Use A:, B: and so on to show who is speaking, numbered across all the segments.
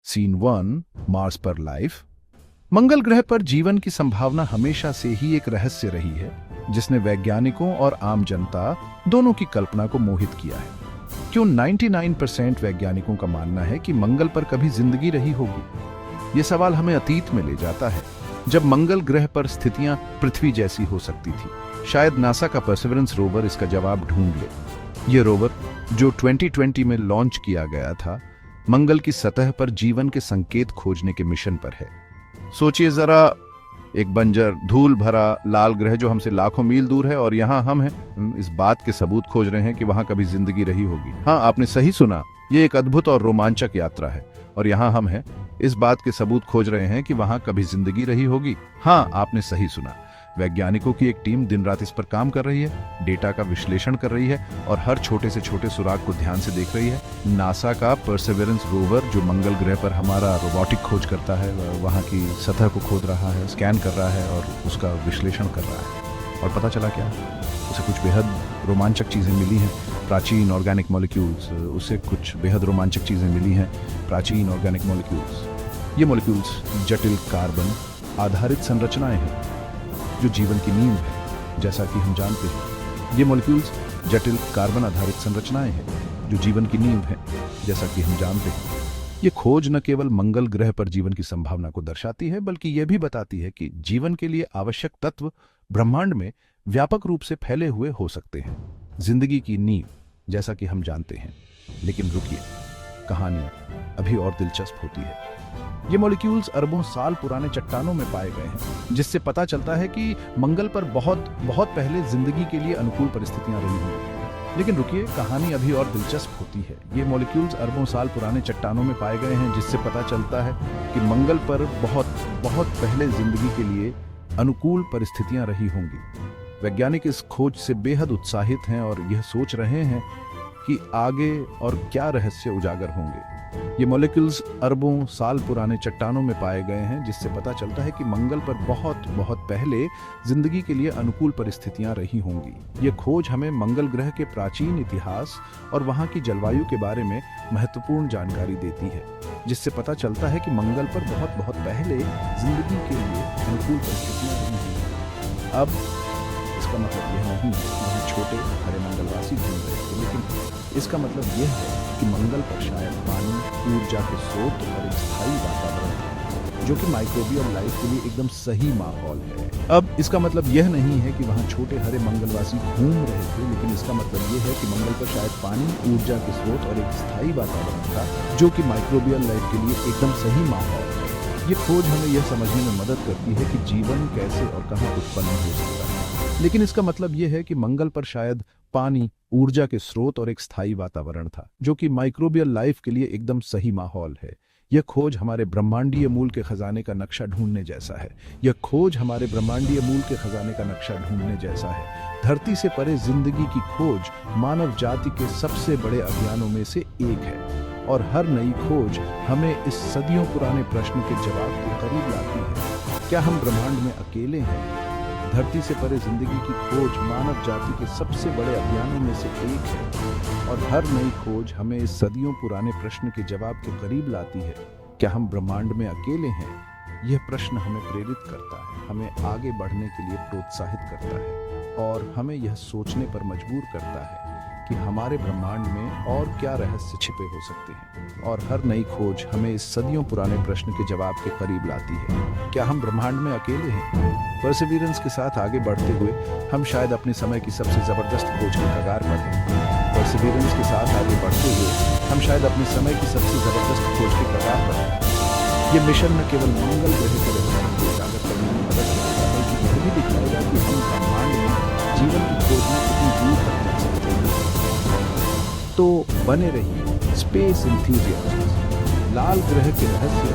A: Scene 1, Mars पर life. मंगल ग्रह पर जीवन की संभावना हमेशा से ही एक रहस्य रही है, जिसने वैज्ञानिकों और आम जनता दोनों की कल्पना को मोहित किया है। क्यों 99% वैज्ञानिकों का मानना है कि मंगल पर कभी जिंदगी रही होगी। यह सवाल हमें अतीत में ले जाता है, जब मंगल ग्रह पर स्थितियां पृथ्वी जैसी हो सकती थी। शायद नासा का परसेवरेंस रोवर इसका जवाब ढूंढ ले। यह रोवर, जो 2020 में लॉन्च किया गया था, मंगल की सतह पर जीवन के संकेत खोजने के मिशन पर है। सोचिए जरा, एक बंजर, धूल भरा लाल ग्रह जो हमसे लाखों मील दूर है, और यहां हम हैं इस बात के सबूत खोज रहे हैं कि वहां कभी जिंदगी रही होगी। हाँ, आपने सही सुना, ये एक अद्भुत और रोमांचक यात्रा है, और यहां हम हैं इस बात के सबूत खोज रहे हैं कि वहां कभी जिंदगी रही होगी। हाँ, आपने सही सुना। वैज्ञानिकों की एक टीम दिन रात इस पर काम कर रही है, डेटा का विश्लेषण कर रही है और हर छोटे से छोटे सुराग को ध्यान से देख रही है। नासा का परसेवरेंस रोवर, जो मंगल ग्रह पर हमारा रोबोटिक खोज करता है, वहां की सतह को खोद रहा है, स्कैन कर रहा है और उसका विश्लेषण कर रहा है। और पता चला क्या? उसे कुछ बेहद रोमांचक चीजें मिली हैं, प्राचीन ऑर्गेनिक मॉलिक्यूल्स। उसे कुछ बेहद रोमांचक चीजें मिली हैं, प्राचीन ऑर्गेनिक मॉलिक्यूल्स। ये मॉलिक्यूल्स जटिल कार्बन आधारित संरचनाएं हैं, जो जीवन की नींव है, जैसा कि हम जानते हैं। ये मॉलिक्यूल्स जटिल कार्बन आधारित संरचनाएं हैं, जो जीवन की नींव है, जैसा कि हम जानते हैं। ये खोज न केवल मंगल ग्रह पर जीवन की संभावना को दर्शाती है, बल्कि यह भी बताती है कि जीवन के लिए आवश्यक तत्व ब्रह्मांड में व्यापक रूप से फैले हुए हो सकते हैं। जिंदगी की नींव, जैसा कि हम जानते हैं। लेकिन रुकिए, कहानी अभी और दिलचस्प होती है। ये मॉलिक्यूल्स अरबों साल पुराने चट्टानों में पाए गए हैं, जिससे पता चलता है कि मंगल पर बहुत बहुत पहले जिंदगी के लिए अनुकूल परिस्थितियां रही होंगी। लेकिन रुकिए, कहानी अभी और दिलचस्प होती है। ये मॉलिक्यूल्स अरबों साल पुराने चट्टानों में पाए गए हैं, जिससे पता चलता है कि मंगल पर बहुत बहुत पहले जिंदगी के लिए अनुकूल परिस्थितियां रही होंगी। वैज्ञानिक इस खोज से बेहद उत्साहित हैं और यह सोच रहे हैं कि आगे और क्या रहस्य उजागर होंगे। ये मॉलिक्यूल्स अरबों साल पुराने चट्टानों में पाए गए हैं, जिससे पता चलता है कि मंगल पर बहुत बहुत पहले जिंदगी के लिए अनुकूल परिस्थितियां रही होंगी। ये खोज हमें मंगल ग्रह के प्राचीन इतिहास और वहां की जलवायु के बारे में महत्वपूर्ण जानकारी देती है, जिससे पता चलता है कि मंगल पर बहुत बहुत पहले जिंदगी के लिए अनुकूल परिस्थितियां रही होंगी। अब इसका मतलब यह नहीं है कि वहाँ छोटे हरे मंगलवासी घूम रहे थे, लेकिन इसका मतलब यह है कि मंगल पर शायद पानी, ऊर्जा के स्रोत और एक स्थायी वातावरण है, जो कि माइक्रोबियल लाइफ के लिए एकदम सही माहौल है। अब इसका मतलब यह नहीं है कि वहाँ छोटे हरे मंगलवासी घूम रहे थे, लेकिन इसका मतलब यह है कि मंगल पर शायद पानी, ऊर्जा के स्रोत और एक स्थायी वातावरण था, जो कि माइक्रोबियल लाइफ के लिए एकदम सही माहौल है। ये खोज हमें यह समझने में मदद करती है कि जीवन कैसे और कहाँ उत्पन्न हो सकता है। लेकिन इसका मतलब यह है कि मंगल पर शायद पानी, ऊर्जा के स्रोत और एक स्थायी वातावरण था, जो कि माइक्रोबियल लाइफ के लिए एकदम सही माहौल है। यह खोज हमारे ब्रह्मांडीय मूल के खजाने का नक्शा ढूंढने जैसा है। यह खोज हमारे ब्रह्मांडीय मूल के खजाने का नक्शा ढूंढने जैसा है। धरती से परे जिंदगी की खोज मानव जाति के सबसे बड़े अभियानों में से एक है, और हर नई खोज हमें इस सदियों पुराने प्रश्न के जवाब के करीब लाती है। क्या हम ब्रह्मांड में अकेले हैं? धरती से परे जिंदगी की खोज मानव जाति के सबसे बड़े अभियानों में से एक है, और हर नई खोज हमें इस सदियों पुराने प्रश्न के जवाब के करीब लाती है। क्या हम ब्रह्मांड में अकेले हैं? यह प्रश्न हमें प्रेरित करता है, हमें आगे बढ़ने के लिए प्रोत्साहित करता है, और हमें यह सोचने पर मजबूर करता है कि हमारे ब्रह्मांड में और क्या रहस्य छिपे हो सकते हैं। और हर नई खोज हमें इस सदियों पुराने प्रश्न के जवाब के करीब लाती है। क्या हम ब्रह्मांड में अकेले हैं? परसेवरेंस के साथ आगे बढ़ते हुए हम शायद अपने समय की सबसे जबरदस्त खोज की कगार पर हैं। परसेवरेंस के साथ आगे बढ़ते हुए हम शायद अपने समय की सबसे जबरदस्त खोज की कगार पर हैं। ये मिशन न केवल मंगल ग्रह के रहस्यों को उजागर करने में मदद करेगा, बल्कि यह भी दिखाएगा कि हम ब्रह्मांड में जीवन की खोज में कितनी दूर तक जा सकते हैं। तो बने रहिए स्पेस एंथुसियास्ट्स। लाल ग्रह के रहस्य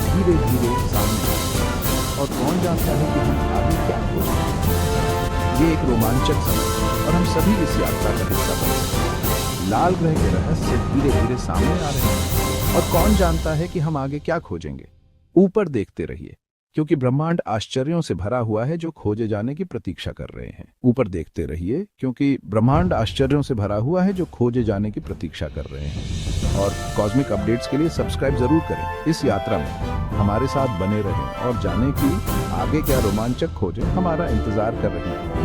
A: धीरे धीरे सामने आते हैं, और कौन जानता है कि हम आगे क्या खोजेंगे। ये एक रोमांचक समय है, और हम सभी इस यात्रा का हिस्सा बन सकते हैं। लाल ग्रह के रहस्य धीरे धीरे सामने आ रहे हैं, और कौन जानता है कि हम आगे क्या खोजेंगे। ऊपर देखते रहिए। क्योंकि ब्रह्मांड आश्चर्यों से भरा हुआ है जो खोजे जाने की प्रतीक्षा कर रहे हैं। ऊपर देखते रहिए, क्योंकि ब्रह्मांड आश्चर्यों से भरा हुआ है जो खोजे जाने की प्रतीक्षा कर रहे हैं। और कॉस्मिक अपडेट्स के लिए सब्सक्राइब जरूर करें। इस यात्रा में हमारे साथ बने रहें और जानें कि आगे क्या रोमांचक खोजें हमारा इंतजार कर रही हैं।